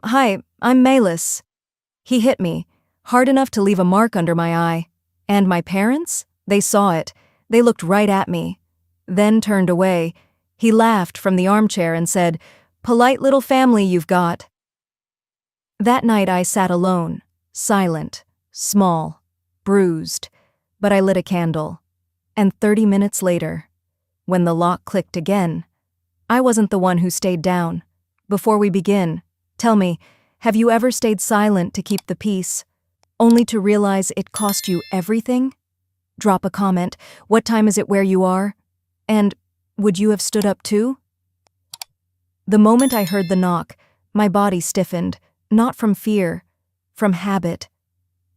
Hi, I'm Malis. He hit me, hard enough to leave a mark under my eye. And my parents? They saw it. They looked right at me. Then turned away. He laughed from the armchair and said, "Polite little family you've got." That night I sat alone, silent, small, bruised, but I lit a candle. And 30 minutes later, when the lock clicked again, I wasn't the one who stayed down. Before we begin, tell me, have you ever stayed silent to keep the peace, only to realize it cost you everything? Drop a comment. What time is it where you are? And would you have stood up too? The moment I heard the knock, my body stiffened, not from fear, from habit.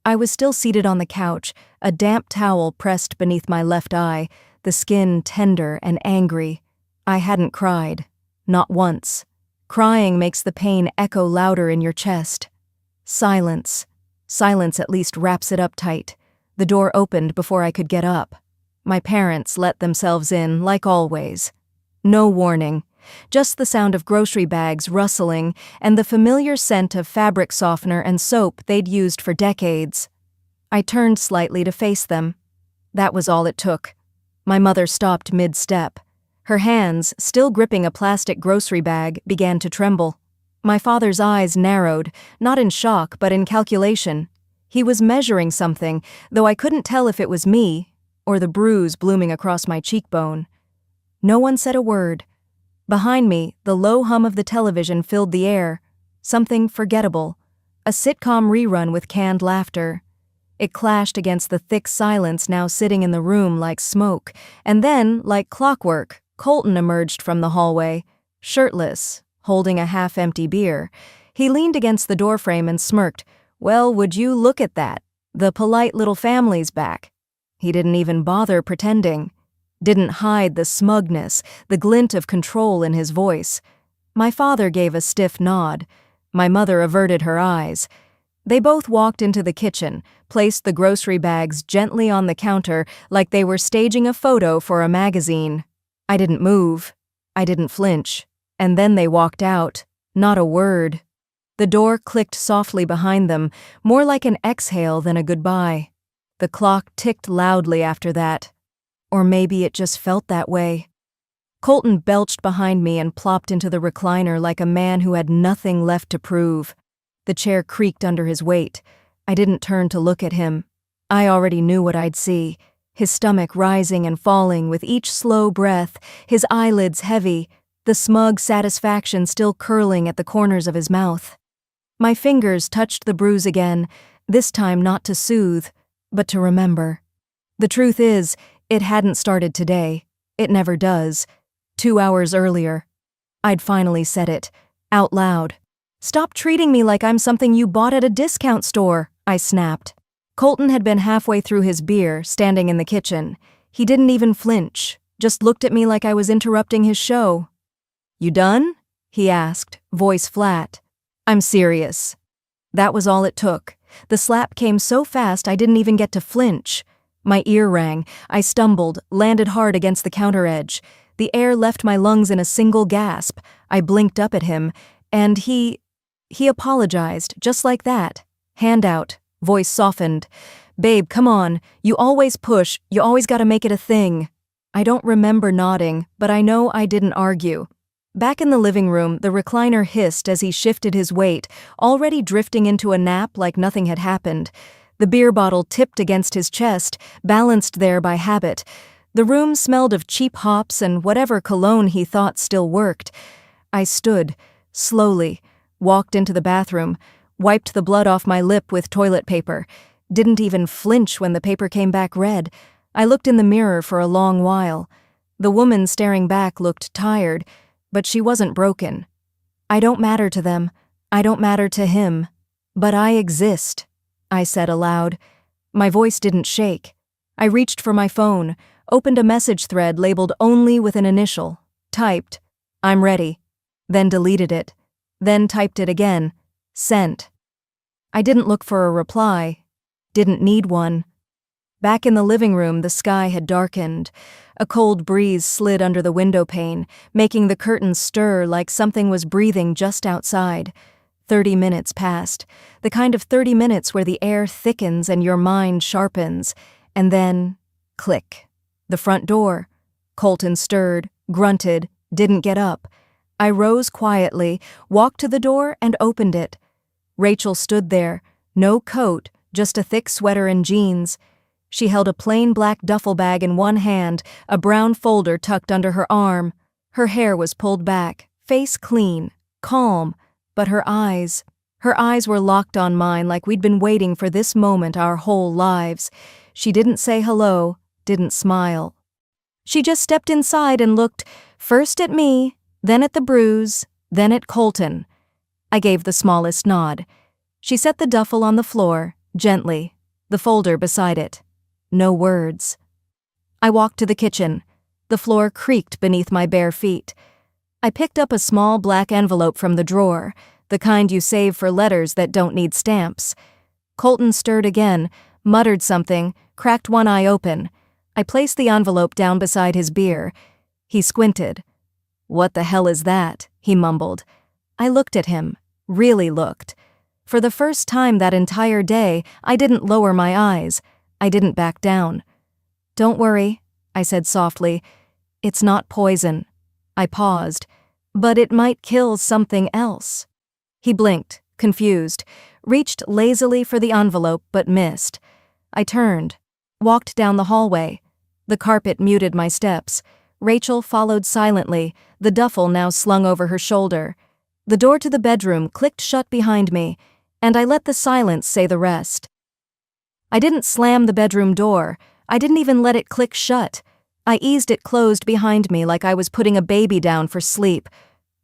I was still seated on the couch, a damp towel pressed beneath my left eye, the skin tender and angry. I hadn't cried. Not once. Crying makes the pain echo louder in your chest. Silence. Silence at least wraps it up tight. The door opened before I could get up. My parents let themselves in, like always. No warning. Just the sound of grocery bags rustling and the familiar scent of fabric softener and soap they'd used for decades. I turned slightly to face them. That was all it took. My mother stopped mid-step. Her hands, still gripping a plastic grocery bag, began to tremble. My father's eyes narrowed, not in shock but in calculation. He was measuring something, though I couldn't tell if it was me or the bruise blooming across my cheekbone. No one said a word. Behind me, the low hum of the television filled the air. Something forgettable. A sitcom rerun with canned laughter. It clashed against the thick silence now sitting in the room like smoke, and then, like clockwork, Colton emerged from the hallway, shirtless, holding a half-empty beer. He leaned against the doorframe and smirked. "Well, would you look at that? The polite little family's back." He didn't even bother pretending. Didn't hide the smugness, the glint of control in his voice. My father gave a stiff nod. My mother averted her eyes. They both walked into the kitchen, placed the grocery bags gently on the counter like they were staging a photo for a magazine. I didn't move. I didn't flinch. And then they walked out. Not a word. The door clicked softly behind them, more like an exhale than a goodbye. The clock ticked loudly after that. Or maybe it just felt that way. Colton belched behind me and plopped into the recliner like a man who had nothing left to prove. The chair creaked under his weight. I didn't turn to look at him. I already knew what I'd see. His stomach rising and falling with each slow breath, his eyelids heavy, the smug satisfaction still curling at the corners of his mouth. My fingers touched the bruise again, this time not to soothe, but to remember. The truth is, it hadn't started today. It never does. 2 hours earlier. I'd finally said it, out loud. "Stop treating me like I'm something you bought at a discount store," I snapped. Colton had been halfway through his beer, standing in the kitchen. He didn't even flinch, just looked at me like I was interrupting his show. "You done?" he asked, voice flat. "I'm serious." That was all it took. The slap came so fast I didn't even get to flinch. My ear rang. I stumbled, landed hard against the counter edge. The air left my lungs in a single gasp. I blinked up at him, and he apologized, just like that. Hand out, voice softened. "Babe, come on. You always push. You always gotta make it a thing." I don't remember nodding, but I know I didn't argue. Back in the living room, the recliner hissed as he shifted his weight, already drifting into a nap like nothing had happened. The beer bottle tipped against his chest, balanced there by habit. The room smelled of cheap hops and whatever cologne he thought still worked. I stood, slowly, walked into the bathroom, wiped the blood off my lip with toilet paper. Didn't even flinch when the paper came back red. I looked in the mirror for a long while. The woman staring back looked tired, but she wasn't broken. I don't matter to them. I don't matter to him. But I exist, I said aloud. My voice didn't shake. I reached for my phone, opened a message thread labeled only with an initial, typed, "I'm ready," then deleted it, then typed it again, sent. I didn't look for a reply, didn't need one. Back in the living room, the sky had darkened. A cold breeze slid under the window pane, making the curtains stir like something was breathing just outside. 30 minutes passed, the kind of 30 minutes where the air thickens and your mind sharpens, and then, click. The front door. Colton stirred, grunted, didn't get up. I rose quietly, walked to the door, and opened it. Rachel stood there, no coat, just a thick sweater and jeans. She held a plain black duffel bag in one hand, a brown folder tucked under her arm. Her hair was pulled back, face clean, calm, but her eyes were locked on mine like we'd been waiting for this moment our whole lives. She didn't say hello, didn't smile. She just stepped inside and looked first at me, then at the Bruise, then at Colton. I gave the smallest nod. She set the duffel on the floor, gently, the folder beside it. No words. I walked to the kitchen. The floor creaked beneath my bare feet. I picked up a small black envelope from the drawer, the kind you save for letters that don't need stamps. Colton stirred again, muttered something, cracked one eye open. I placed the envelope down beside his beer. He squinted. "What the hell is that?" he mumbled. I looked at him, really looked. For the first time that entire day, I didn't lower my eyes. I didn't back down. "Don't worry," I said softly. "It's not poison." I paused. "But it might kill something else." He blinked, confused, reached lazily for the envelope but missed. I turned, walked down the hallway. The carpet muted my steps. Rachel followed silently, the duffel now slung over her shoulder. The door to the bedroom clicked shut behind me, and I let the silence say the rest. I didn't slam the bedroom door. I didn't even let it click shut. I eased it closed behind me like I was putting a baby down for sleep.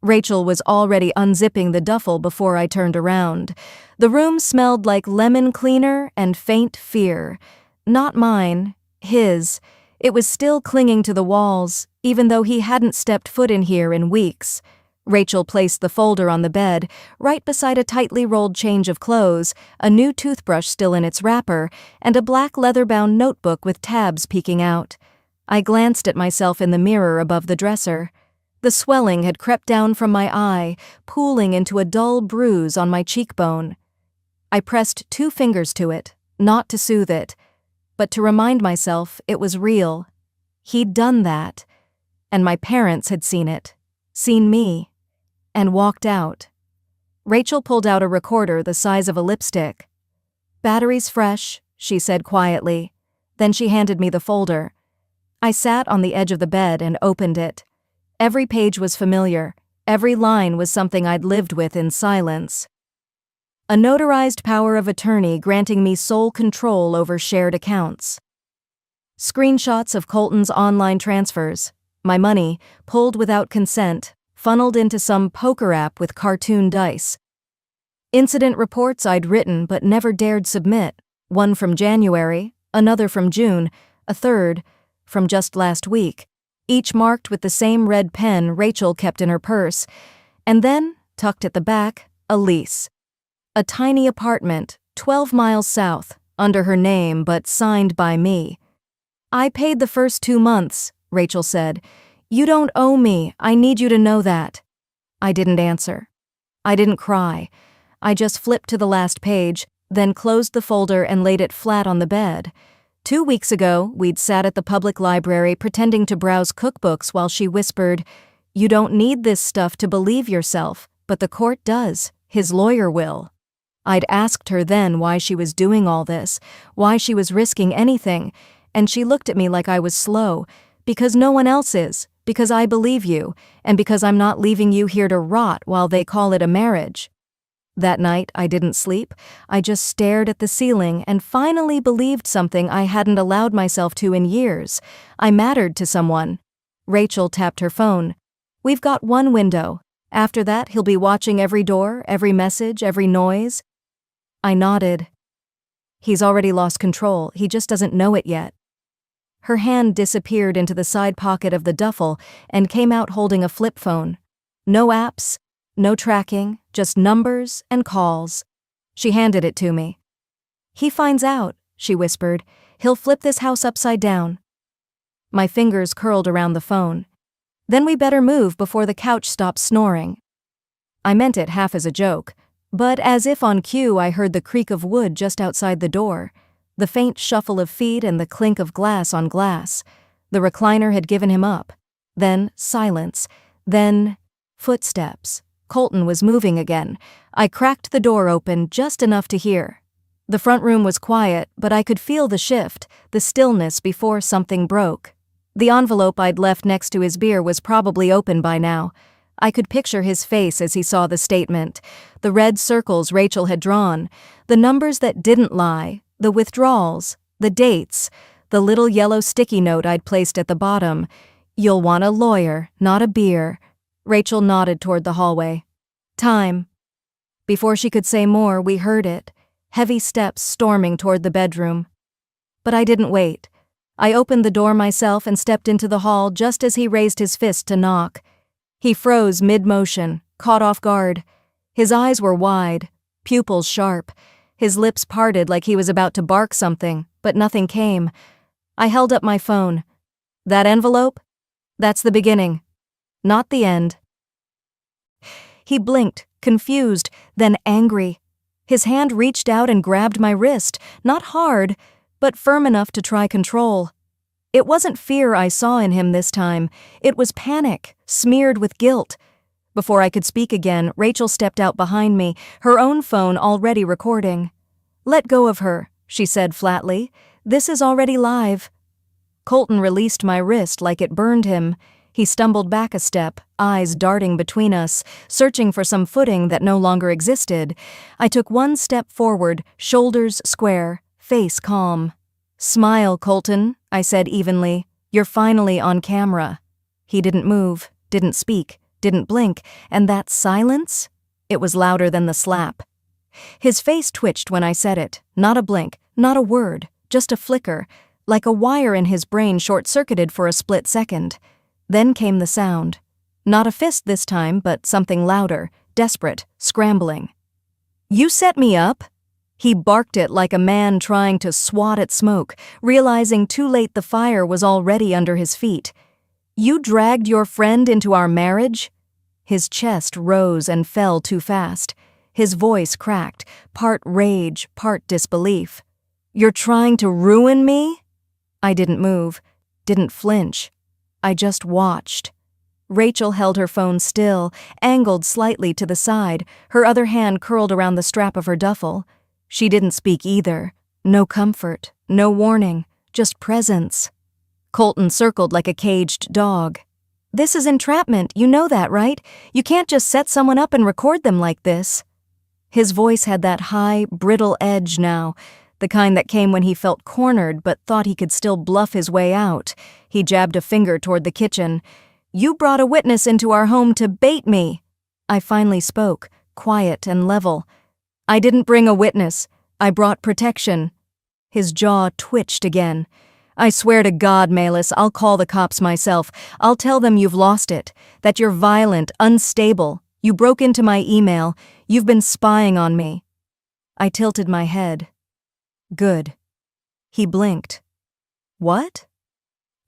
Rachel was already unzipping the duffel before I turned around. The room smelled like lemon cleaner and faint fear. Not mine, his. It was still clinging to the walls, even though he hadn't stepped foot in here in weeks. Rachel placed the folder on the bed, right beside a tightly rolled change of clothes, a new toothbrush still in its wrapper, and a black leather-bound notebook with tabs peeking out. I glanced at myself in the mirror above the dresser. The swelling had crept down from my eye, pooling into a dull bruise on my cheekbone. I pressed 2 fingers to it, not to soothe it, but to remind myself it was real. He'd done that, and my parents had seen it, seen me, and walked out. Rachel pulled out a recorder the size of a lipstick. "Battery's fresh," she said quietly. Then she handed me the folder. I sat on the edge of the bed and opened it. Every page was familiar. Every line was something I'd lived with in silence. A notarized power of attorney granting me sole control over shared accounts. Screenshots of Colton's online transfers. My money, pulled without consent, funneled into some poker app with cartoon dice. Incident reports I'd written but never dared submit. One from January, another from June, a third from just last week, each marked with the same red pen Rachel kept in her purse. And then, tucked at the back, a lease. A tiny apartment, 12 miles south, under her name but signed by me. "I paid the first 2 months," Rachel said. "You don't owe me, I need you to know that." I didn't answer. I didn't cry. I just flipped to the last page, then closed the folder and laid it flat on the bed. 2 weeks ago, we'd sat at the public library pretending to browse cookbooks while she whispered, "You don't need this stuff to believe yourself, but the court does. His lawyer will." I'd asked her then why she was doing all this, why she was risking anything, and she looked at me like I was slow. "Because no one else is, because I believe you, and because I'm not leaving you here to rot while they call it a marriage." That night, I didn't sleep. I just stared at the ceiling and finally believed something I hadn't allowed myself to in years. I mattered to someone. Rachel tapped her phone. "We've got one window. After that, he'll be watching every door, every message, every noise." I nodded. "He's already lost control. He just doesn't know it yet." Her hand disappeared into the side pocket of the duffel and came out holding a flip phone. No apps, no tracking, just numbers and calls. She handed it to me. "He finds out," she whispered. "He'll flip this house upside down." My fingers curled around the phone. "Then we better move before the couch stops snoring." I meant it half as a joke. But as if on cue, I heard the creak of wood just outside the door, the faint shuffle of feet and the clink of glass on glass. The recliner had given him up. Then silence. Then footsteps. Colton was moving again. I cracked the door open just enough to hear. The front room was quiet, but I could feel the shift, the stillness before something broke. The envelope I'd left next to his beer was probably open by now. I could picture his face as he saw the statement, the red circles Rachel had drawn, the numbers that didn't lie, the withdrawals, the dates, the little yellow sticky note I'd placed at the bottom. "You'll want a lawyer, not a beer." Rachel nodded toward the hallway. "Time." Before she could say more, we heard it, heavy steps storming toward the bedroom. But I didn't wait. I opened the door myself and stepped into the hall just as he raised his fist to knock. He froze mid-motion, caught off guard. His eyes were wide, pupils sharp. His lips parted like he was about to bark something, but nothing came. I held up my phone. "That envelope? That's the beginning. Not the end." He blinked, confused, then angry. His hand reached out and grabbed my wrist, not hard, but firm enough to try control. It wasn't fear I saw in him this time. It was panic, smeared with guilt. Before I could speak again, Rachel stepped out behind me, her own phone already recording. "Let go of her," she said flatly. "This is already live." Colton released my wrist like it burned him. He stumbled back a step, eyes darting between us, searching for some footing that no longer existed. I took one step forward, shoulders square, face calm. "Smile, Colton," I said evenly. "You're finally on camera." He didn't move, didn't speak, didn't blink, and that silence? It was louder than the slap. His face twitched when I said it, not a blink, not a word, just a flicker, like a wire in his brain short-circuited for a split second. Then came the sound. Not a fist this time, but something louder, desperate, scrambling. "You set me up?" He barked it like a man trying to swat at smoke, realizing too late the fire was already under his feet. "You dragged your friend into our marriage?" His chest rose and fell too fast. His voice cracked, part rage, part disbelief. "You're trying to ruin me?" I didn't move, didn't flinch. I just watched. Rachel held her phone still, angled slightly to the side, her other hand curled around the strap of her duffel. She didn't speak either. No comfort, no warning, just presence. Colton circled like a caged dog. "This is entrapment, you know that, right? You can't just set someone up and record them like this." His voice had that high, brittle edge now, the kind that came when he felt cornered but thought he could still bluff his way out. He jabbed a finger toward the kitchen. "You brought a witness into our home to bait me." I finally spoke, quiet and level. "I didn't bring a witness. I brought protection." His jaw twitched again. "I swear to God, Melis, I'll call the cops myself. I'll tell them you've lost it, that you're violent, unstable. You broke into my email. You've been spying on me." I tilted my head. "Good." He blinked. "What?"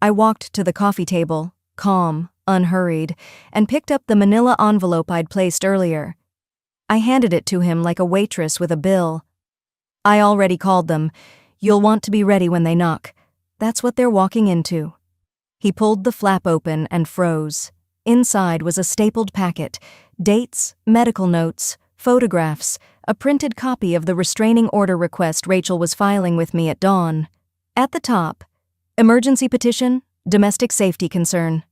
I walked to the coffee table, calm, unhurried, and picked up the manila envelope I'd placed earlier. I handed it to him like a waitress with a bill. "I already called them. You'll want to be ready when they knock. That's what they're walking into." He pulled the flap open and froze. Inside was a stapled packet, dates, medical notes, photographs, a printed copy of the restraining order request Rachel was filing with me at dawn. At the top, emergency petition, domestic safety concern.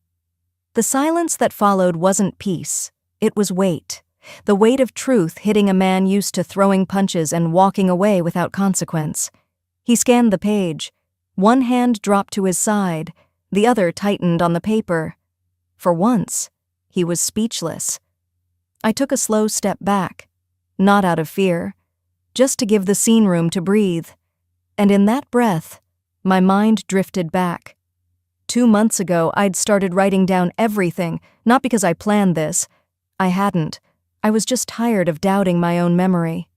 The silence that followed wasn't peace. It was weight. The weight of truth hitting a man used to throwing punches and walking away without consequence. He scanned the page. One hand dropped to his side, the other tightened on the paper. For once, he was speechless. I took a slow step back, not out of fear, just to give the scene room to breathe. And in that breath, my mind drifted back. 2 months ago, I'd started writing down everything, not because I planned this. I hadn't. I was just tired of doubting my own memory.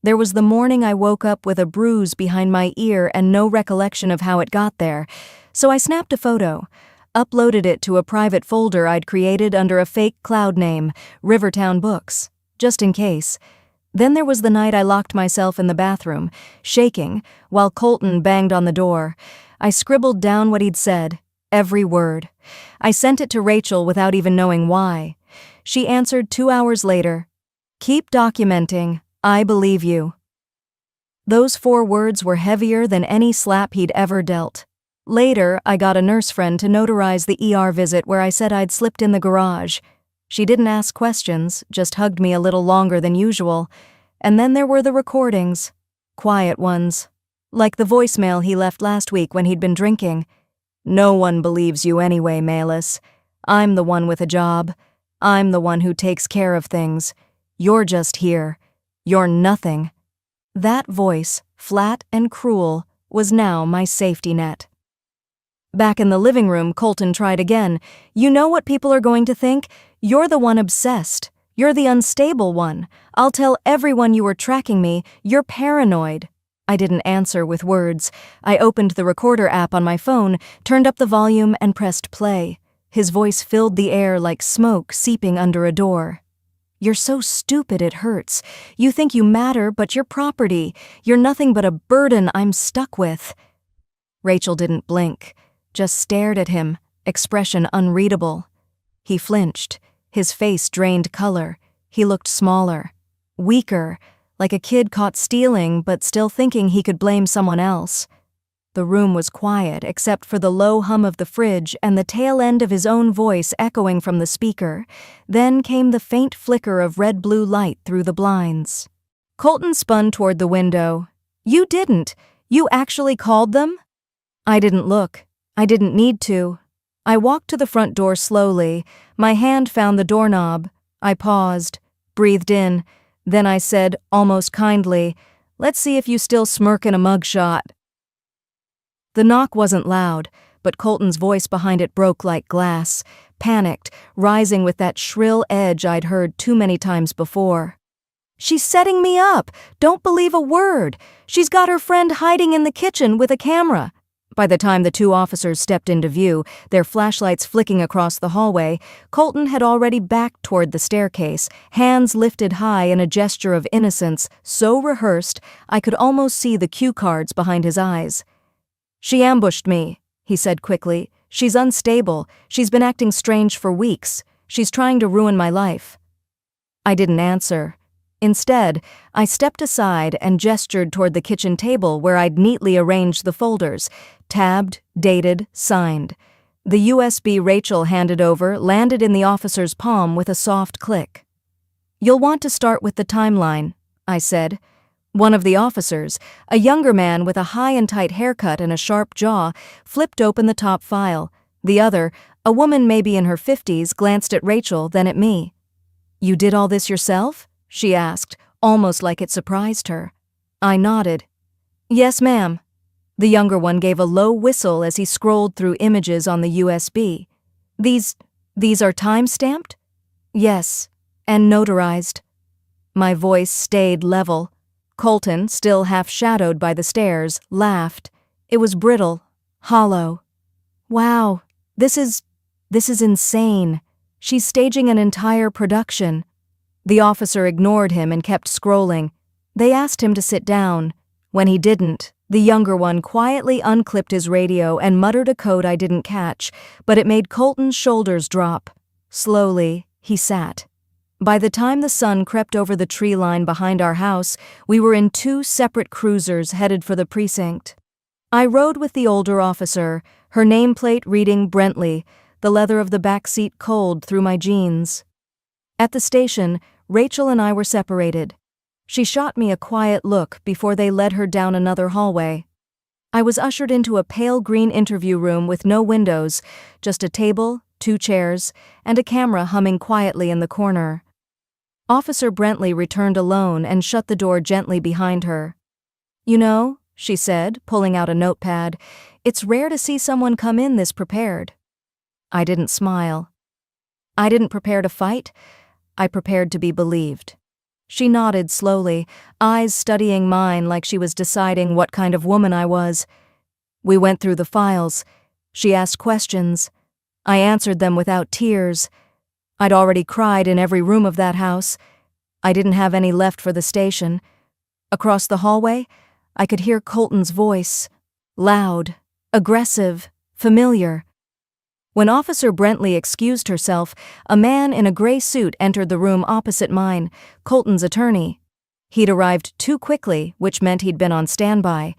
There was the morning I woke up with a bruise behind my ear and no recollection of how it got there, so I snapped a photo, uploaded it to a private folder I'd created under a fake cloud name, Rivertown Books, just in case. Then there was the night I locked myself in the bathroom, shaking, while Colton banged on the door. I scribbled down what he'd said, every word. I sent it to Rachel without even knowing why. She answered 2 hours later, "Keep documenting, I believe you." Those 4 words were heavier than any slap he'd ever dealt. Later, I got a nurse friend to notarize the ER visit where I said I'd slipped in the garage. She didn't ask questions, just hugged me a little longer than usual. And then there were the recordings. Quiet ones. Like the voicemail he left last week when he'd been drinking. "No one believes you anyway, Malis. I'm the one with a job. I'm the one who takes care of things. You're just here. You're nothing." That voice, flat and cruel, was now my safety net. Back in the living room, Colton tried again. "You know what people are going to think? You're the one obsessed. You're the unstable one. I'll tell everyone you were tracking me. You're paranoid." I didn't answer with words. I opened the recorder app on my phone, turned up the volume, and pressed play. His voice filled the air like smoke seeping under a door. "You're so stupid it hurts. You think you matter, but you're property. You're nothing but a burden I'm stuck with." Rachel didn't blink, just stared at him, expression unreadable. He flinched. His face drained color. He looked smaller, weaker, like a kid caught stealing but still thinking he could blame someone else. The room was quiet except for the low hum of the fridge and the tail end of his own voice echoing from the speaker. Then came the faint flicker of red-blue light through the blinds. Colton spun toward the window. "You didn't. You actually called them?" I didn't look. I didn't need to. I walked to the front door slowly. My hand found the doorknob. I paused, breathed in. Then I said, almost kindly, "Let's see if you still smirk in a mugshot." The knock wasn't loud, but Colton's voice behind it broke like glass, panicked, rising with that shrill edge I'd heard too many times before. "She's setting me up! Don't believe a word! She's got her friend hiding in the kitchen with a camera." By the time the 2 officers stepped into view, their flashlights flicking across the hallway, Colton had already backed toward the staircase, hands lifted high in a gesture of innocence so rehearsed I could almost see the cue cards behind his eyes. "She ambushed me," he said quickly. "She's unstable. She's been acting strange for weeks. She's trying to ruin my life." I didn't answer. Instead, I stepped aside and gestured toward the kitchen table where I'd neatly arranged the folders, tabbed, dated, signed. The USB Rachel handed over landed in the officer's palm with a soft click. "You'll want to start with the timeline," I said. One of the officers, a younger man with a high and tight haircut and a sharp jaw, flipped open the top file. The other, a woman maybe in her 50s, glanced at Rachel, then at me. "You did all this yourself?" she asked, almost like it surprised her. I nodded. "Yes, ma'am." The younger one gave a low whistle as he scrolled through images on the USB. These are time-stamped?" "Yes, and notarized." My voice stayed level. Colton, still half-shadowed by the stairs, laughed. It was brittle, hollow. "Wow, this is insane. She's staging an entire production." The officer ignored him and kept scrolling. They asked him to sit down. When he didn't, the younger one quietly unclipped his radio and muttered a code I didn't catch, but it made Colton's shoulders drop. Slowly, he sat. By the time the sun crept over the tree line behind our house, we were in 2 separate cruisers headed for the precinct. I rode with the older officer, her nameplate reading Brentley, the leather of the back seat cold through my jeans. At the station, Rachel and I were separated. She shot me a quiet look before they led her down another hallway. I was ushered into a pale green interview room with no windows, just a table, 2 chairs, and a camera humming quietly in the corner. Officer Brentley returned alone and shut the door gently behind her. "You know," she said, pulling out a notepad, "it's rare to see someone come in this prepared." I didn't smile. I didn't prepare to fight. I prepared to be believed. She nodded slowly, eyes studying mine like she was deciding what kind of woman I was. We went through the files. She asked questions. I answered them without tears. I'd already cried in every room of that house. I didn't have any left for the station. Across the hallway, I could hear Colton's voice. Loud, aggressive, familiar. When Officer Brentley excused herself, a man in a gray suit entered the room opposite mine, Colton's attorney. He'd arrived too quickly, which meant he'd been on standby.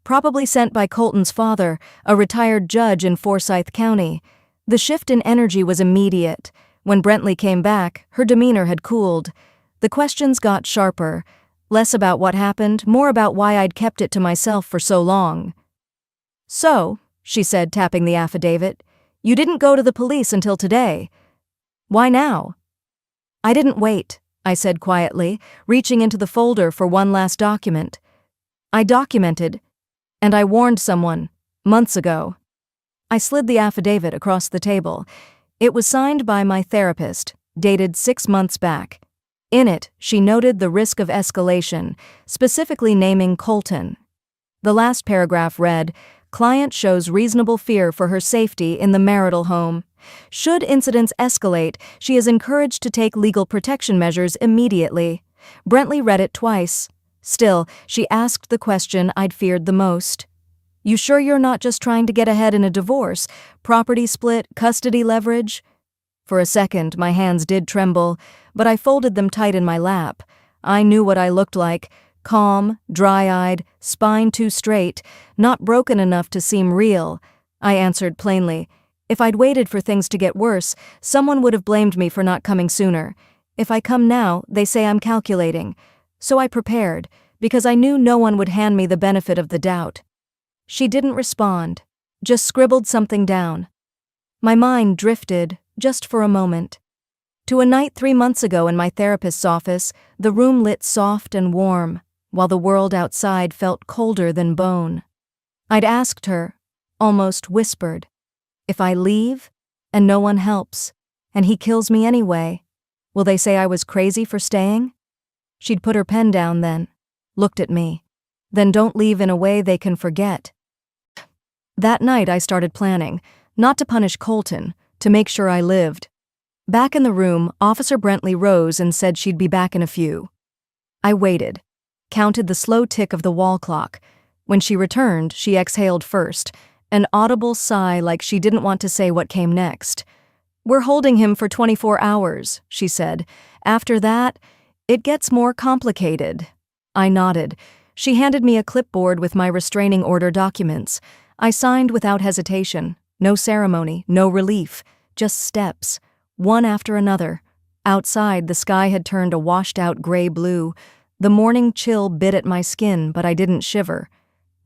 Probably sent by Colton's father, a retired judge in Forsyth County. The shift in energy was immediate. When Brentley came back, her demeanor had cooled. The questions got sharper. Less about what happened, more about why I'd kept it to myself for so long. "So," she said, tapping the affidavit, "you didn't go to the police until today. Why now?" "I didn't wait," I said quietly, reaching into the folder for one last document. "I documented, and I warned someone, months ago." I slid the affidavit across the table. It was signed by my therapist, dated 6 months back. In it, she noted the risk of escalation, specifically naming Colton. The last paragraph read, "Client shows reasonable fear for her safety in the marital home. Should incidents escalate, she is encouraged to take legal protection measures immediately." Brentley read it twice. Still, she asked the question I'd feared the most. "You sure you're not just trying to get ahead in a divorce? Property split, custody leverage?" For a second, my hands did tremble, but I folded them tight in my lap. I knew what I looked like. Calm, dry-eyed, spine too straight, not broken enough to seem real. I answered plainly. If I'd waited for things to get worse, someone would have blamed me for not coming sooner. If I come now, they say I'm calculating. So I prepared, because I knew no one would hand me the benefit of the doubt. She didn't respond, just scribbled something down. My mind drifted, just for a moment, to a night 3 months ago in my therapist's office, the room lit soft and warm, while the world outside felt colder than bone. I'd asked her, almost whispered, "If I leave, and no one helps, and he kills me anyway, will they say I was crazy for staying?" She'd put her pen down then, looked at me. "Then don't leave in a way they can forget." That night I started planning, not to punish Colton, to make sure I lived. Back in the room, Officer Brentley rose and said she'd be back in a few. I waited, counted the slow tick of the wall clock. When she returned, she exhaled first, an audible sigh like she didn't want to say what came next. "We're holding him for 24 hours, she said. "After that, it gets more complicated." I nodded. She handed me a clipboard with my restraining order documents. I signed without hesitation. No ceremony, no relief, just steps, one after another. Outside, the sky had turned a washed-out gray-blue. The morning chill bit at my skin, but I didn't shiver.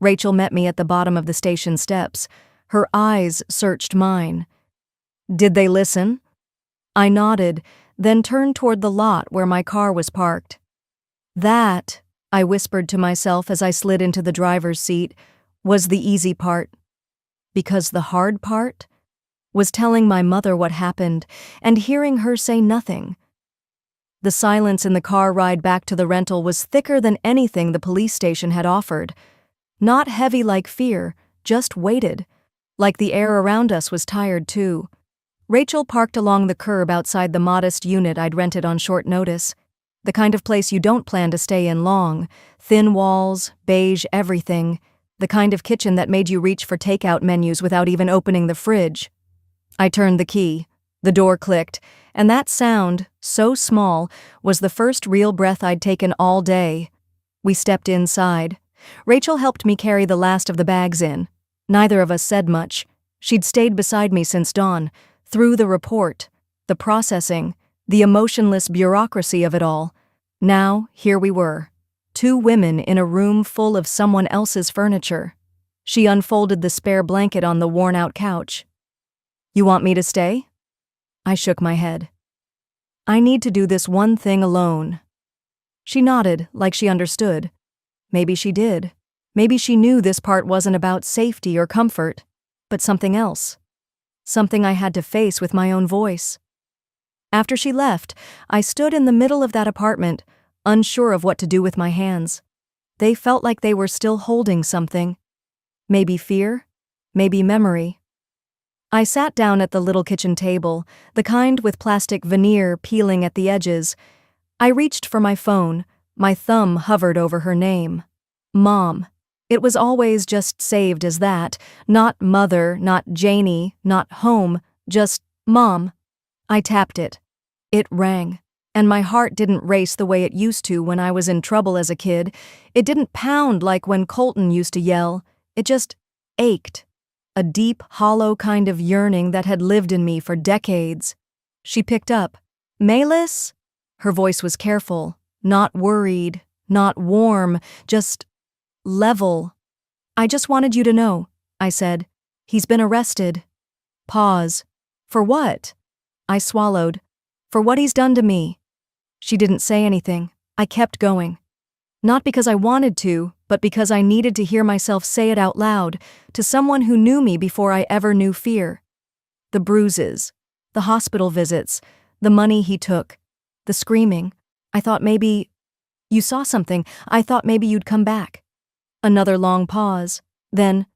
Rachel met me at the bottom of the station steps. Her eyes searched mine. "Did they listen?" I nodded, then turned toward the lot where my car was parked. "That," I whispered to myself as I slid into the driver's seat, "was the easy part." Because the hard part was telling my mother what happened and hearing her say nothing. The silence in the car ride back to the rental was thicker than anything the police station had offered. Not heavy like fear, just weighted, like the air around us was tired too. Rachel parked along the curb outside the modest unit I'd rented on short notice. The kind of place you don't plan to stay in long. Thin walls, beige everything. The kind of kitchen that made you reach for takeout menus without even opening the fridge. I turned the key. The door clicked, and that sound, so small, was the first real breath I'd taken all day. We stepped inside. Rachel helped me carry the last of the bags in. Neither of us said much. She'd stayed beside me since dawn, through the report, the processing, the emotionless bureaucracy of it all. Now, here we were. 2 women in a room full of someone else's furniture. She unfolded the spare blanket on the worn-out couch. "You want me to stay?" I shook my head. "I need to do this one thing alone." She nodded, like she understood. Maybe she did. Maybe she knew this part wasn't about safety or comfort, but something else. Something I had to face with my own voice. After she left, I stood in the middle of that apartment, unsure of what to do with my hands. They felt like they were still holding something. Maybe fear, maybe memory. I sat down at the little kitchen table, the kind with plastic veneer peeling at the edges. I reached for my phone. My thumb hovered over her name. Mom. It was always just saved as that. Not mother, not Janie, not home, just Mom. I tapped it. It rang. And my heart didn't race the way it used to when I was in trouble as a kid. It didn't pound like when Colton used to yell. It just ached. A deep, hollow kind of yearning that had lived in me for decades. She picked up. Melis? Her voice was careful, not worried, not warm, just level. I just wanted you to know, I said. He's been arrested. Pause. For what? I swallowed. For what he's done to me. She didn't say anything. I kept going. Not because I wanted to, but because I needed to hear myself say it out loud, to someone who knew me before I ever knew fear. The bruises, the hospital visits, the money he took, the screaming. I thought maybe, you saw something, I thought maybe you'd come back. Another long pause. Then,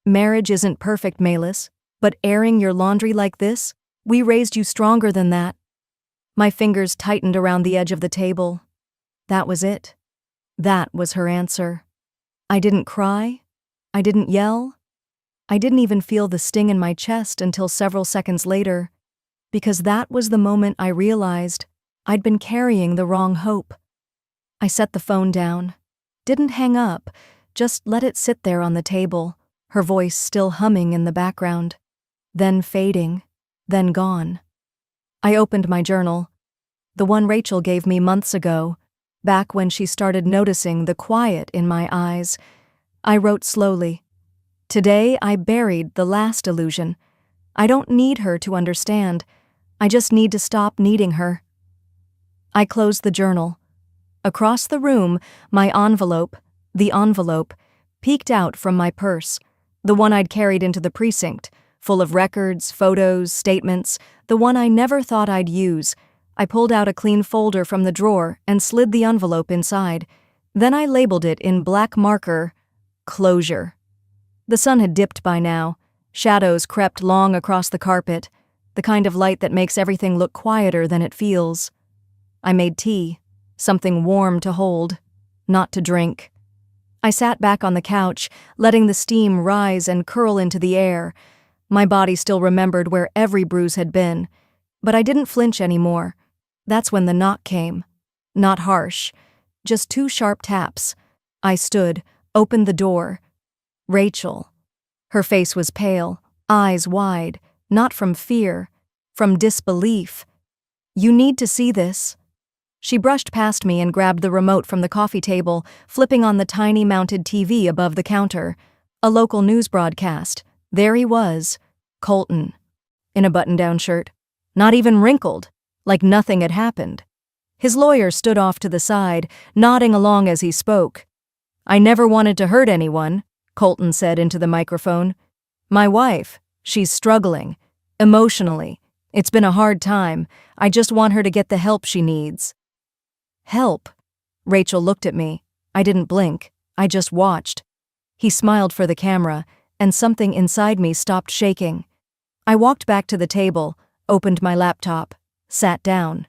marriage isn't perfect, Melis, but airing your laundry like this, we raised you stronger than that. My fingers tightened around the edge of the table. That was it. That was her answer. I didn't cry. I didn't yell. I didn't even feel the sting in my chest until several seconds later, because that was the moment I realized I'd been carrying the wrong hope. I set the phone down. Didn't hang up, just let it sit there on the table, her voice still humming in the background. Then fading, then gone. I opened my journal, the one Rachel gave me months ago, back when she started noticing the quiet in my eyes. I wrote slowly. Today I buried the last illusion. I don't need her to understand. I just need to stop needing her. I closed the journal. Across the room, the envelope, peeked out from my purse, the one I'd carried into the precinct, full of records, photos, statements, the one I never thought I'd use. I pulled out a clean folder from the drawer and slid the envelope inside. Then I labeled it in black marker, Closure. The sun had dipped by now. Shadows crept long across the carpet, the kind of light that makes everything look quieter than it feels. I made tea, something warm to hold, not to drink. I sat back on the couch, letting the steam rise and curl into the air. My body still remembered where every bruise had been, but I didn't flinch anymore. That's when the knock came. Not harsh, just 2 sharp taps. I stood, opened the door. Rachel. Her face was pale, eyes wide, not from fear, from disbelief. You need to see this. She brushed past me and grabbed the remote from the coffee table, flipping on the tiny mounted TV above the counter. A local news broadcast. There he was, Colton, in a button-down shirt, not even wrinkled, like nothing had happened. His lawyer stood off to the side, nodding along as he spoke. I never wanted to hurt anyone, Colton said into the microphone. My wife, she's struggling, emotionally. It's been a hard time. I just want her to get the help she needs. Help? Rachel looked at me. I didn't blink. I just watched. He smiled for the camera, and something inside me stopped shaking. I walked back to the table, opened my laptop, sat down.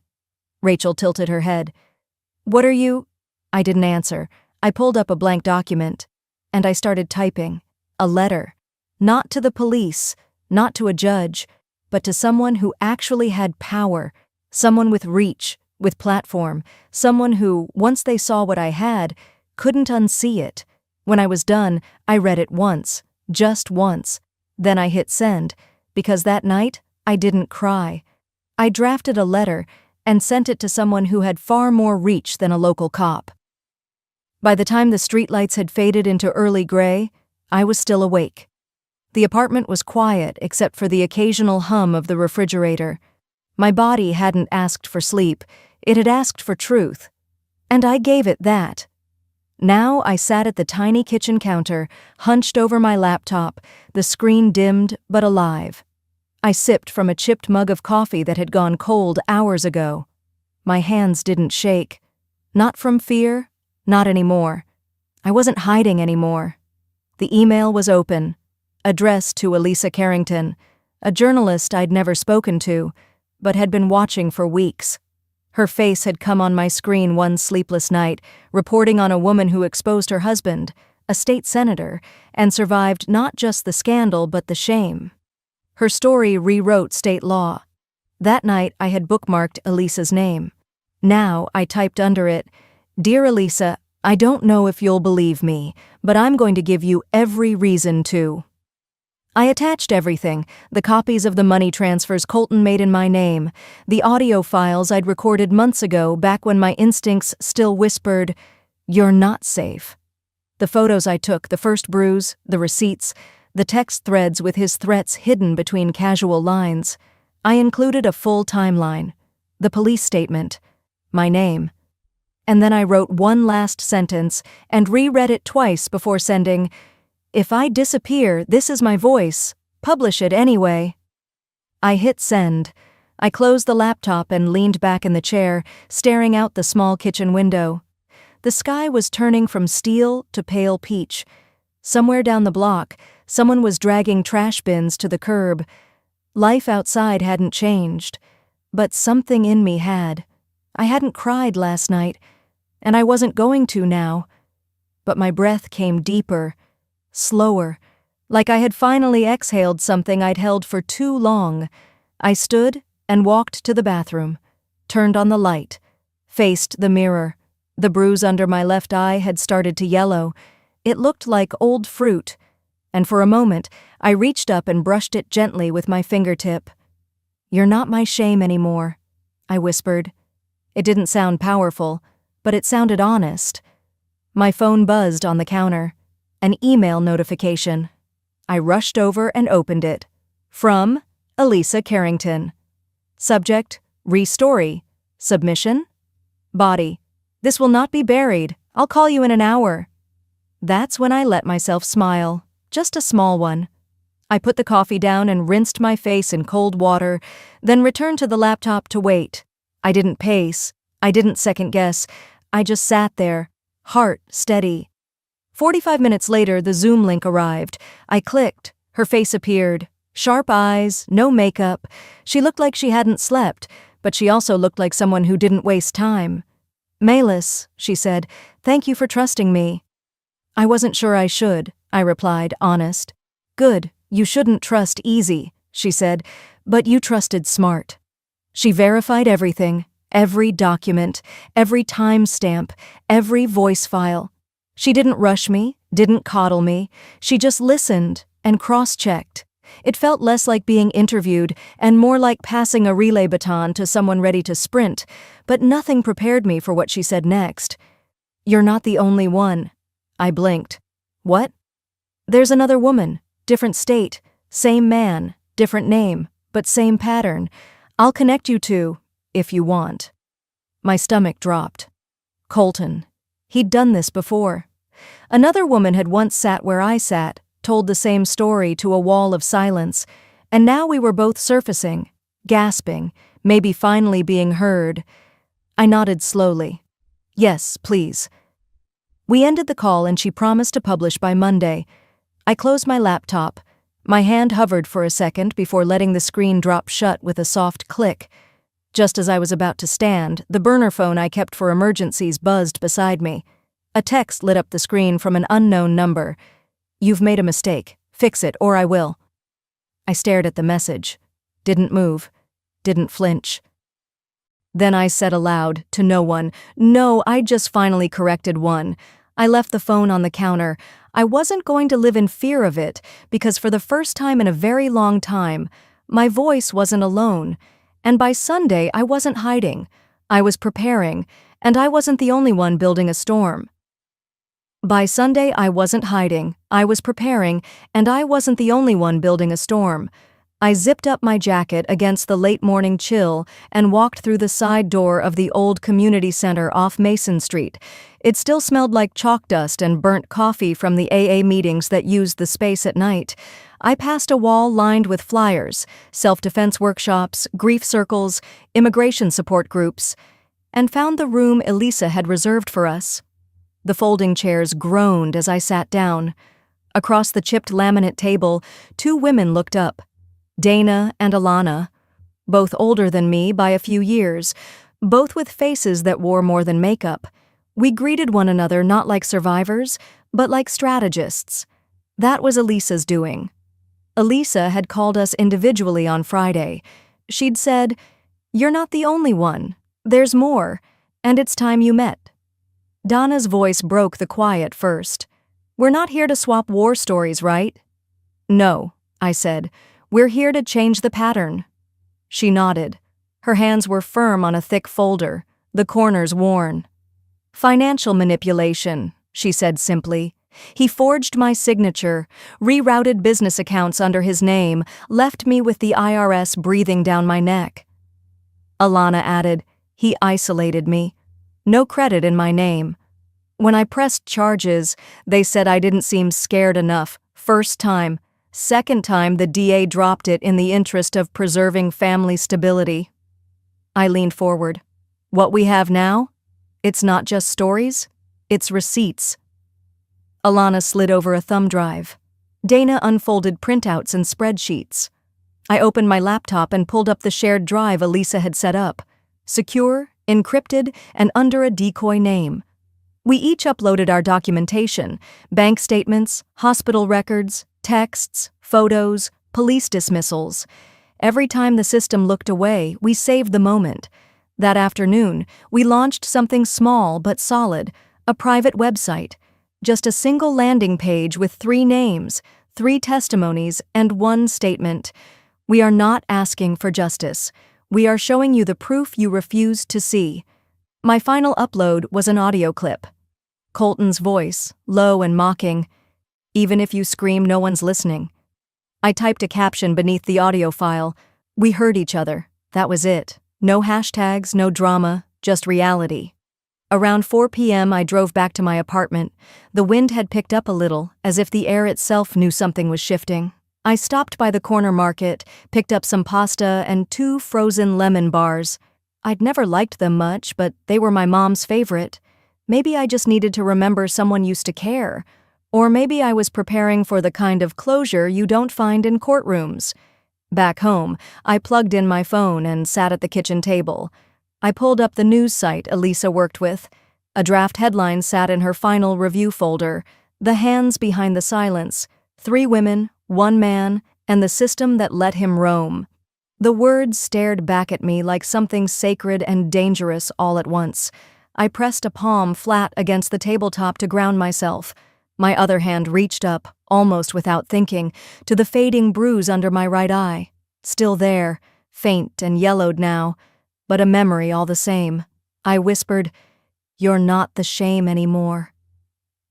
Rachel tilted her head. What are you? I didn't answer. I pulled up a blank document, and I started typing. A letter. Not to the police, not to a judge, but to someone who actually had power, someone with reach, with platform, someone who, once they saw what I had, couldn't unsee it. When I was done, I read it once, just once. Then I hit send, because that night, I didn't cry. I drafted a letter and sent it to someone who had far more reach than a local cop. By the time the streetlights had faded into early gray, I was still awake. The apartment was quiet except for the occasional hum of the refrigerator. My body hadn't asked for sleep, it had asked for truth. And I gave it that. Now I sat at the tiny kitchen counter, hunched over my laptop, the screen dimmed but alive. I sipped from a chipped mug of coffee that had gone cold hours ago. My hands didn't shake. Not from fear, not anymore. I wasn't hiding anymore. The email was open, addressed to Elisa Carrington, a journalist I'd never spoken to, but had been watching for weeks. Her face had come on my screen one sleepless night, reporting on a woman who exposed her husband, a state senator, and survived not just the scandal but the shame. Her story rewrote state law. That night I had bookmarked Elisa's name. Now I typed under it, "Dear Elisa, I don't know if you'll believe me, but I'm going to give you every reason to." I attached everything, the copies of the money transfers Colton made in my name, the audio files I'd recorded months ago back when my instincts still whispered, "You're not safe." The photos I took, the first bruise, the receipts, the text threads with his threats hidden between casual lines. I included a full timeline, the police statement, my name. And then I wrote one last sentence and reread it twice before sending, "If I disappear, this is my voice. Publish it anyway." I hit send. I closed the laptop and leaned back in the chair, staring out the small kitchen window. The sky was turning from steel to pale peach. Somewhere down the block, someone was dragging trash bins to the curb. Life outside hadn't changed, but something in me had. I hadn't cried last night, and I wasn't going to now. But my breath came deeper, slower, like I had finally exhaled something I'd held for too long. I stood and walked to the bathroom, turned on the light, faced the mirror. The bruise under my left eye had started to yellow. It looked like old fruit, and for a moment I reached up and brushed it gently with my fingertip. "You're not my shame anymore," I whispered. It didn't sound powerful, but it sounded honest. My phone buzzed on the counter. An email notification. I rushed over and opened it. From Elisa Carrington. Subject, Restory. Submission? Body, "This will not be buried. I'll call you in an hour." That's when I let myself smile, just a small one. I put the coffee down and rinsed my face in cold water, then returned to the laptop to wait. I didn't pace. I didn't second guess. I just sat there, heart steady. 45 minutes later, the Zoom link arrived. I clicked. Her face appeared. Sharp eyes, no makeup. She looked like she hadn't slept, but she also looked like someone who didn't waste time. "Melis," she said, "thank you for trusting me." "I wasn't sure I should," I replied, honest. "Good, you shouldn't trust easy," she said, "but you trusted smart." She verified everything, every document, every timestamp, every voice file. She didn't rush me, didn't coddle me. She just listened and cross-checked. It felt less like being interviewed and more like passing a relay baton to someone ready to sprint, but nothing prepared me for what she said next. "You're not the only one." I blinked. "What?" "There's another woman, different state, same man, different name, but same pattern. I'll connect you two, if you want." My stomach dropped. Colton. He'd done this before. Another woman had once sat where I sat, told the same story to a wall of silence, and now we were both surfacing, gasping, maybe finally being heard. I nodded slowly. "Yes, please." We ended the call and she promised to publish by Monday. I closed my laptop. My hand hovered for a second before letting the screen drop shut with a soft click. Just as I was about to stand, the burner phone I kept for emergencies buzzed beside me. A text lit up the screen from an unknown number. "You've made a mistake. Fix it or I will." I stared at the message. Didn't move. Didn't flinch. Then I said aloud, to no one, "No, I just finally corrected one." I left the phone on the counter. I wasn't going to live in fear of it, because for the first time in a very long time, my voice wasn't alone. And by Sunday, I wasn't hiding. I was preparing, and I wasn't the only one building a storm. By Sunday, I wasn't hiding. I was preparing, and I wasn't the only one building a storm. I zipped up my jacket against the late morning chill and walked through the side door of the old community center off Mason Street. It still smelled like chalk dust and burnt coffee from the AA meetings that used the space at night. I passed a wall lined with flyers, self-defense workshops, grief circles, immigration support groups, and found the room Elisa had reserved for us. The folding chairs groaned as I sat down. Across the chipped laminate table, two women looked up. Dana and Alana, both older than me by a few years, both with faces that wore more than makeup. We greeted one another not like survivors, but like strategists. That was Elisa's doing. Elisa had called us individually on Friday. She'd said, "You're not the only one. There's more, and it's time you met." Donna's voice broke the quiet first. "We're not here to swap war stories, right?" "No," I said. "We're here to change the pattern." She nodded. Her hands were firm on a thick folder, the corners worn. "Financial manipulation," she said simply. "He forged my signature, rerouted business accounts under his name, left me with the IRS breathing down my neck." Alana added, "He isolated me. No credit in my name. When I pressed charges, they said I didn't seem scared enough. First time. Second time, the DA dropped it in the interest of preserving family stability." I leaned forward. "What we have now? It's not just stories, it's receipts." Alana slid over a thumb drive. Dana unfolded printouts and spreadsheets. I opened my laptop and pulled up the shared drive Elisa had set up. Secure, encrypted, and under a decoy name. We each uploaded our documentation: bank statements, hospital records, texts, photos, police dismissals. Every time the system looked away, we saved the moment. That afternoon, we launched something small but solid, a private website. Just a single landing page with 3 names, 3 testimonies, and 1 statement. "We are not asking for justice. We are showing you the proof you refused to see." My final upload was an audio clip. Colton's voice, low and mocking. "Even if you scream, no one's listening." I typed a caption beneath the audio file. We heard each other. That was it. No hashtags, no drama, just reality. Around 4 p.m. I drove back to my apartment. The wind had picked up a little, as if the air itself knew something was shifting. I stopped by the corner market, picked up some pasta and 2 frozen lemon bars. I'd never liked them much, but they were my mom's favorite. Maybe I just needed to remember someone used to care. Or maybe I was preparing for the kind of closure you don't find in courtrooms. Back home, I plugged in my phone and sat at the kitchen table. I pulled up the news site Elisa worked with. A draft headline sat in her final review folder: "The hands behind the silence. 3 women, 1 man, and the system that let him roam." The words stared back at me like something sacred and dangerous all at once. I pressed a palm flat against the tabletop to ground myself. My other hand reached up, almost without thinking, to the fading bruise under my right eye. Still there, faint and yellowed now, but a memory all the same. I whispered, "You're not the shame anymore."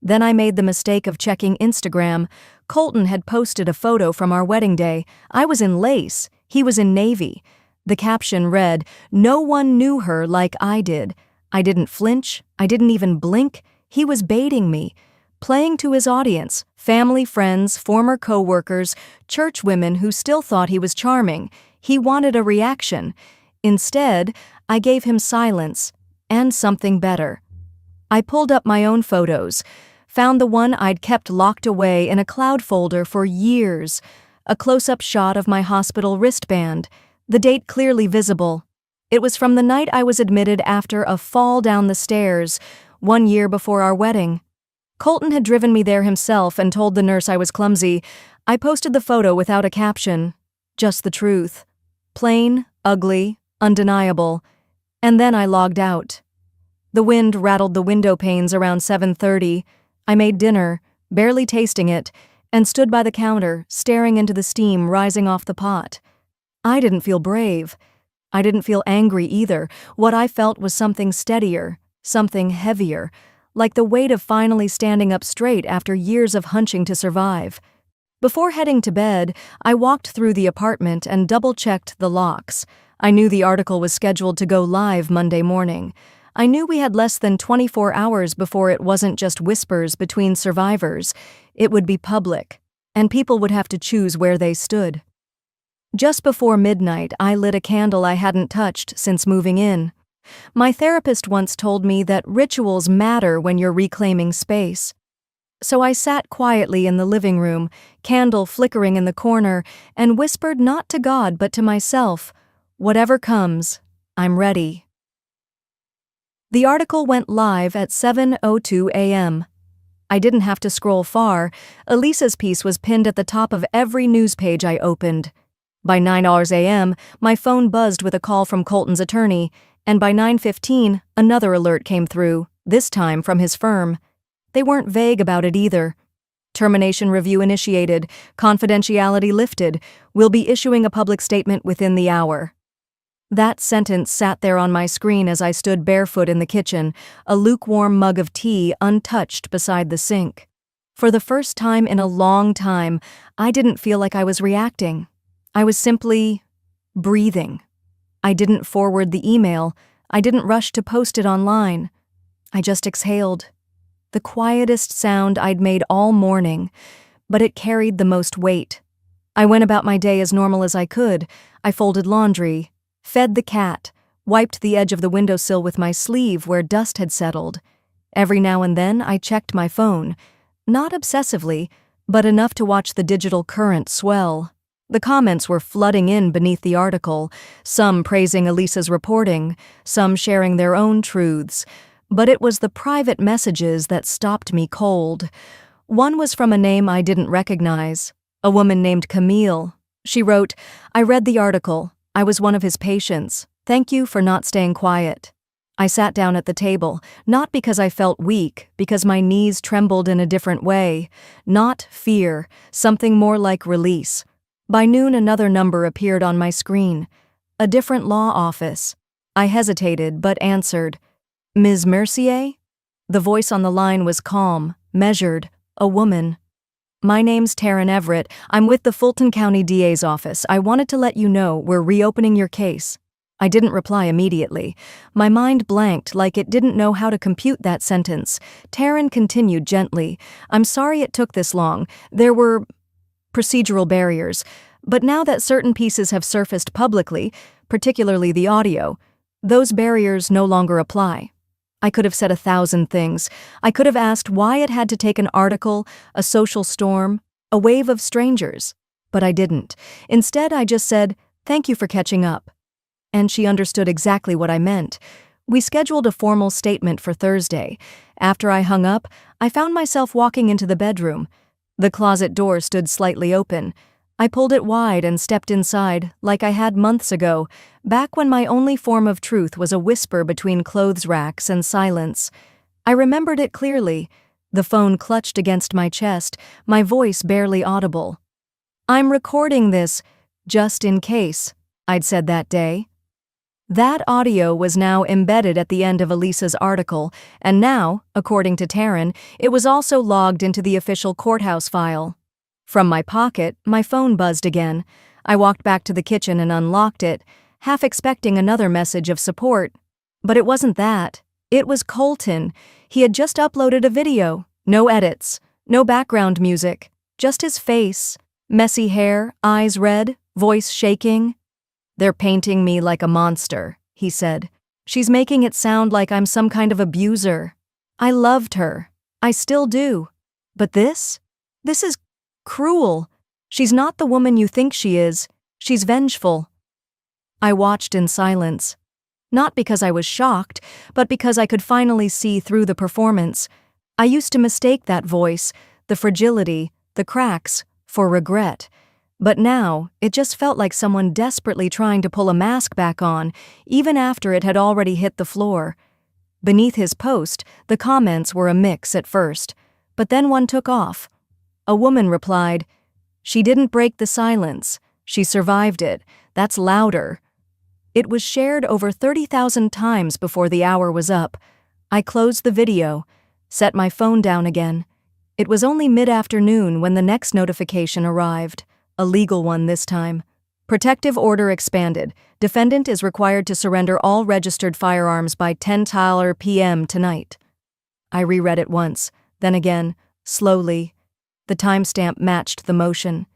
Then I made the mistake of checking Instagram. Colton had posted a photo from our wedding day. I was in lace. He was in navy. The caption read, "No one knew her like I did." I didn't flinch. I didn't even blink. He was baiting me, playing to his audience: family, friends, former co-workers, church women who still thought he was charming. He wanted a reaction. Instead, I gave him silence, and something better. I pulled up my own photos, found the one I'd kept locked away in a cloud folder for years, a close-up shot of my hospital wristband, the date clearly visible. It was from the night I was admitted after a fall down the stairs, 1 year before our wedding. Colton had driven me there himself and told the nurse I was clumsy. I posted the photo without a caption, just the truth. Plain, ugly, undeniable. And then I logged out. The wind rattled the window panes around 7:30. I made dinner, barely tasting it, and stood by the counter, staring into the steam rising off the pot. I didn't feel brave. I didn't feel angry either. What I felt was something steadier, something heavier, like the weight of finally standing up straight after years of hunching to survive. Before heading to bed, I walked through the apartment and double-checked the locks. I knew the article was scheduled to go live Monday morning. I knew we had less than 24 hours before it wasn't just whispers between survivors. It would be public, and people would have to choose where they stood. Just before midnight, I lit a candle I hadn't touched since moving in. My therapist once told me that rituals matter when you're reclaiming space. So I sat quietly in the living room, candle flickering in the corner, and whispered not to God but to myself, "Whatever comes, I'm ready." The article went live at 7:02 a.m. I didn't have to scroll far. Elisa's piece was pinned at the top of every news page I opened. By 9 a.m., my phone buzzed with a call from Colton's attorney, and by 9:15, another alert came through, this time from his firm. They weren't vague about it either. Termination review initiated, confidentiality lifted, we'll be issuing a public statement within the hour. That sentence sat there on my screen as I stood barefoot in the kitchen, a lukewarm mug of tea untouched beside the sink. For the first time in a long time, I didn't feel like I was reacting. I was simply breathing. I didn't forward the email. I didn't rush to post it online. I just exhaled. The quietest sound I'd made all morning, but it carried the most weight. I went about my day as normal as I could. I folded laundry, fed the cat, wiped the edge of the windowsill with my sleeve where dust had settled. Every now and then I checked my phone, not obsessively, but enough to watch the digital current swell. The comments were flooding in beneath the article, some praising Elisa's reporting, some sharing their own truths. But it was the private messages that stopped me cold. One was from a name I didn't recognize, a woman named Camille. She wrote, "I read the article. I was one of his patients. Thank you for not staying quiet." I sat down at the table, not because I felt weak, because my knees trembled in a different way. Not fear, something more like release. By noon, another number appeared on my screen. A different law office. I hesitated, but answered. "Ms. Mercier?" The voice on the line was calm, measured, a woman. "My name's Taryn Everett. I'm with the Fulton County DA's office. I wanted to let you know we're reopening your case." I didn't reply immediately. My mind blanked like it didn't know how to compute that sentence. Taryn continued gently. "I'm sorry it took this long. There were procedural barriers. But now that certain pieces have surfaced publicly, particularly the audio, those barriers no longer apply." I could have said 1,000 things. I could have asked why it had to take an article, a social storm, a wave of strangers. But I didn't. Instead, I just said, "Thank you for catching up." And she understood exactly what I meant. We scheduled a formal statement for Thursday. After I hung up, I found myself walking into the bedroom. The closet door stood slightly open. I pulled it wide and stepped inside, like I had months ago, back when my only form of truth was a whisper between clothes racks and silence. I remembered it clearly, the phone clutched against my chest, my voice barely audible. "I'm recording this, just in case," I'd said that day. That audio was now embedded at the end of Elisa's article, and now, according to Taryn, it was also logged into the official courthouse file. From my pocket, my phone buzzed again. I walked back to the kitchen and unlocked it, half expecting another message of support. But it wasn't that. It was Colton. He had just uploaded a video. No edits, no background music, just his face, messy hair, eyes red, voice shaking. "They're painting me like a monster," he said. "She's making it sound like I'm some kind of abuser. I loved her. I still do. But this is cruel. She's not the woman you think she is. She's vengeful." I watched in silence. Not because I was shocked, but because I could finally see through the performance. I used to mistake that voice, the fragility, the cracks, for regret. But now, it just felt like someone desperately trying to pull a mask back on, even after it had already hit the floor. Beneath his post, the comments were a mix at first, but then one took off. A woman replied, "She didn't break the silence. She survived it. That's louder." It was shared over 30,000 times before the hour was up. I closed the video, set my phone down again. It was only mid-afternoon when the next notification arrived, a legal one this time. Protective order expanded. Defendant is required to surrender all registered firearms by 10:00 p.m. tonight. I reread it once, then again, slowly. The timestamp matched the motion.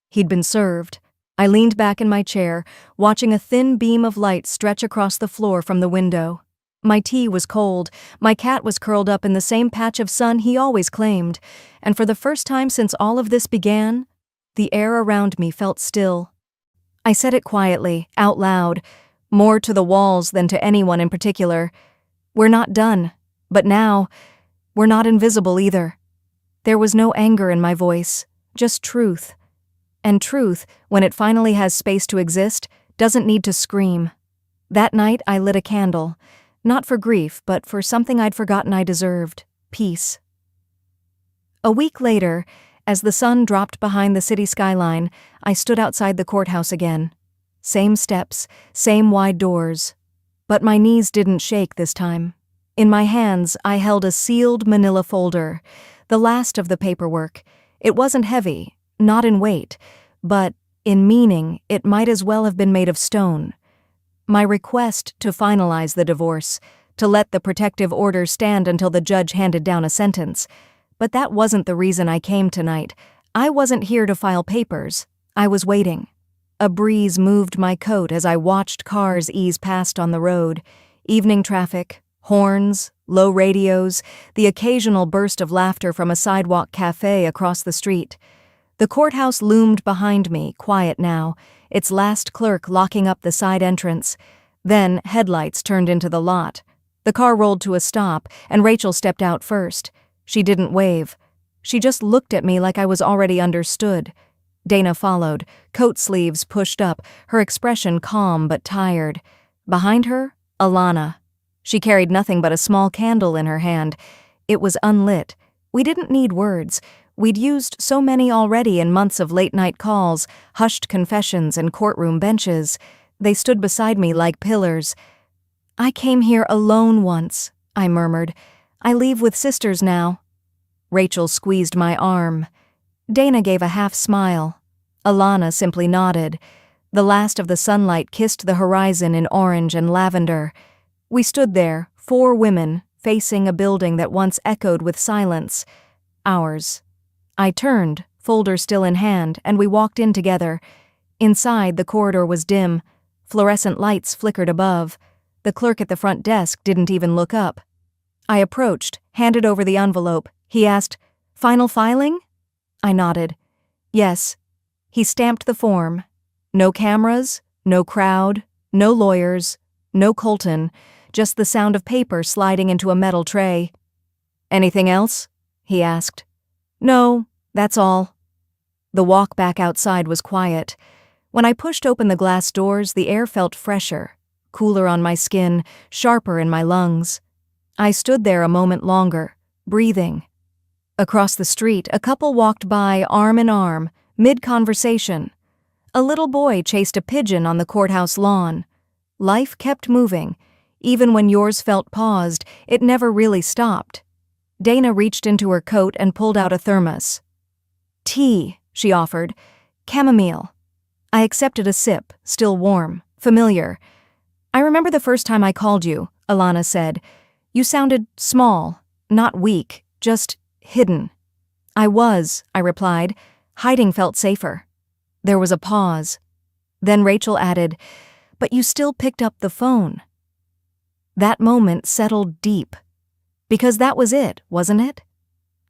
He'd been served. I leaned back in my chair, watching a thin beam of light stretch across the floor from the window. My tea was cold, my cat was curled up in the same patch of sun he always claimed, and for the first time since all of this began, the air around me felt still. I said it quietly, out loud, more to the walls than to anyone in particular. We're not done. But now, we're not invisible either. There was no anger in my voice, just truth. And truth, when it finally has space to exist, doesn't need to scream. That night I lit a candle, not for grief, but for something I'd forgotten I deserved: peace. A week later, as the sun dropped behind the city skyline, I stood outside the courthouse again. Same steps, same wide doors. But my knees didn't shake this time. In my hands, I held a sealed manila folder, the last of the paperwork. It wasn't heavy, not in weight, but in meaning it might as well have been made of stone. My request to finalize the divorce, to let the protective order stand until the judge handed down a sentence. But that wasn't the reason I came tonight. I wasn't here to file papers. I was waiting. A breeze moved my coat as I watched cars ease past on the road. Evening traffic, horns, low radios, the occasional burst of laughter from a sidewalk cafe across the street. The courthouse loomed behind me, quiet now, its last clerk locking up the side entrance. Then headlights turned into the lot. The car rolled to a stop, and Rachel stepped out first. She didn't wave. She just looked at me like I was already understood. Dana followed, coat sleeves pushed up, her expression calm but tired. Behind her, Alana. She carried nothing but a small candle in her hand. It was unlit. We didn't need words. We'd used so many already in months of late-night calls, hushed confessions, and courtroom benches. They stood beside me like pillars. "I came here alone once," I murmured. "I leave with sisters now." Rachel squeezed my arm. Dana gave a half-smile. Alana simply nodded. The last of the sunlight kissed the horizon in orange and lavender. We stood there, 4 women, facing a building that once echoed with silence. Ours. I turned, folder still in hand, and we walked in together. Inside, the corridor was dim. Fluorescent lights flickered above. The clerk at the front desk didn't even look up. I approached, handed over the envelope. He asked, "Final filing?" I nodded. "Yes." He stamped the form. No cameras, no crowd, no lawyers, no Colton, just the sound of paper sliding into a metal tray. "Anything else?" he asked. "No, that's all." The walk back outside was quiet. When I pushed open the glass doors, the air felt fresher, cooler on my skin, sharper in my lungs. I stood there a moment longer, breathing. Across the street, a couple walked by arm in arm, mid-conversation. A little boy chased a pigeon on the courthouse lawn. Life kept moving. Even when yours felt paused, it never really stopped. Dana reached into her coat and pulled out a thermos. "Tea," she offered. "Chamomile." I accepted a sip, still warm, familiar. "I remember the first time I called you," Alana said. "You sounded small, not weak, just hidden." "I was," I replied. "Hiding felt safer." There was a pause. Then Rachel added, "But you still picked up the phone." That moment settled deep. Because that was it, wasn't it?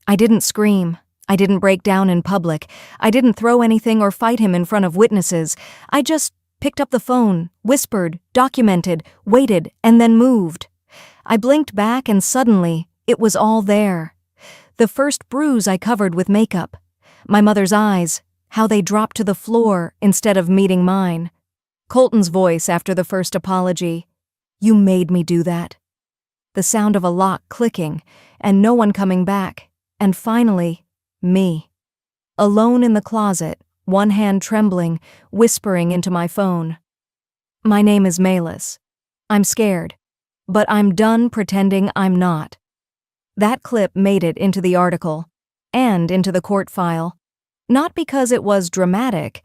I didn't scream. I didn't break down in public. I didn't throw anything or fight him in front of witnesses. I just picked up the phone, whispered, documented, waited, and then moved. I blinked back and suddenly, it was all there. The first bruise I covered with makeup. My mother's eyes, how they dropped to the floor instead of meeting mine. Colton's voice after the first apology. "You made me do that." The sound of a lock clicking, and no one coming back, and finally, me. Alone in the closet, one hand trembling, whispering into my phone. "My name is Melis. I'm scared, but I'm done pretending I'm not." That clip made it into the article, and into the court file. Not because it was dramatic,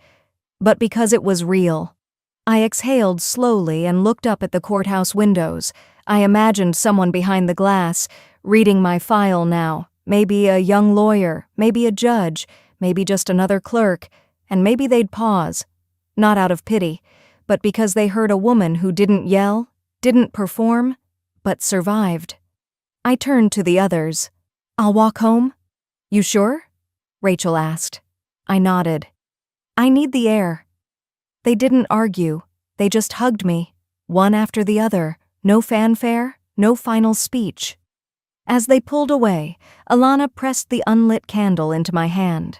but because it was real. I exhaled slowly and looked up at the courthouse windows. I imagined someone behind the glass, reading my file now. Maybe a young lawyer, maybe a judge, maybe just another clerk, and maybe they'd pause. Not out of pity, but because they heard a woman who didn't yell, didn't perform, but survived. I turned to the others. "I'll walk home?" "You sure?" Rachel asked. I nodded. "I need the air." They didn't argue. They just hugged me, one after the other. No fanfare, no final speech. As they pulled away, Alana pressed the unlit candle into my hand.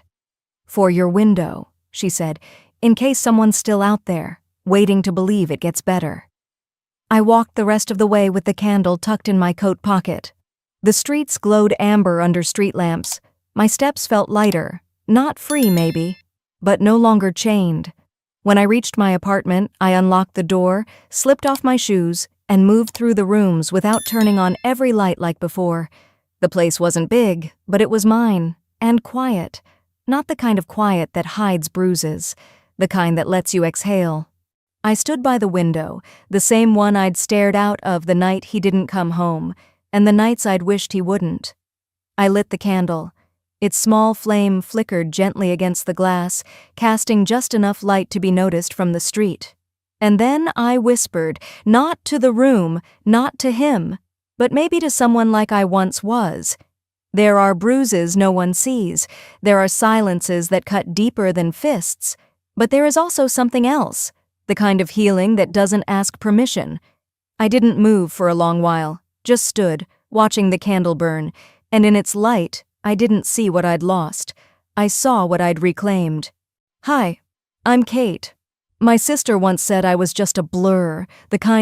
"For your window," she said, "in case someone's still out there, waiting to believe it gets better." I walked the rest of the way with the candle tucked in my coat pocket. The streets glowed amber under street lamps. My steps felt lighter, not free maybe, but no longer chained. When I reached my apartment, I unlocked the door, slipped off my shoes, and moved through the rooms without turning on every light like before. The place wasn't big, but it was mine, and quiet. Not the kind of quiet that hides bruises, the kind that lets you exhale. I stood by the window, the same one I'd stared out of the night he didn't come home, and the nights I'd wished he wouldn't. I lit the candle. Its small flame flickered gently against the glass, casting just enough light to be noticed from the street. And then I whispered, not to the room, not to him, but maybe to someone like I once was. There are bruises no one sees. There are silences that cut deeper than fists. But there is also something else, the kind of healing that doesn't ask permission. I didn't move for a long while, just stood, watching the candle burn, and in its light, I didn't see what I'd lost. I saw what I'd reclaimed. "Hi, I'm Kate. My sister once said I was just a blur, the kind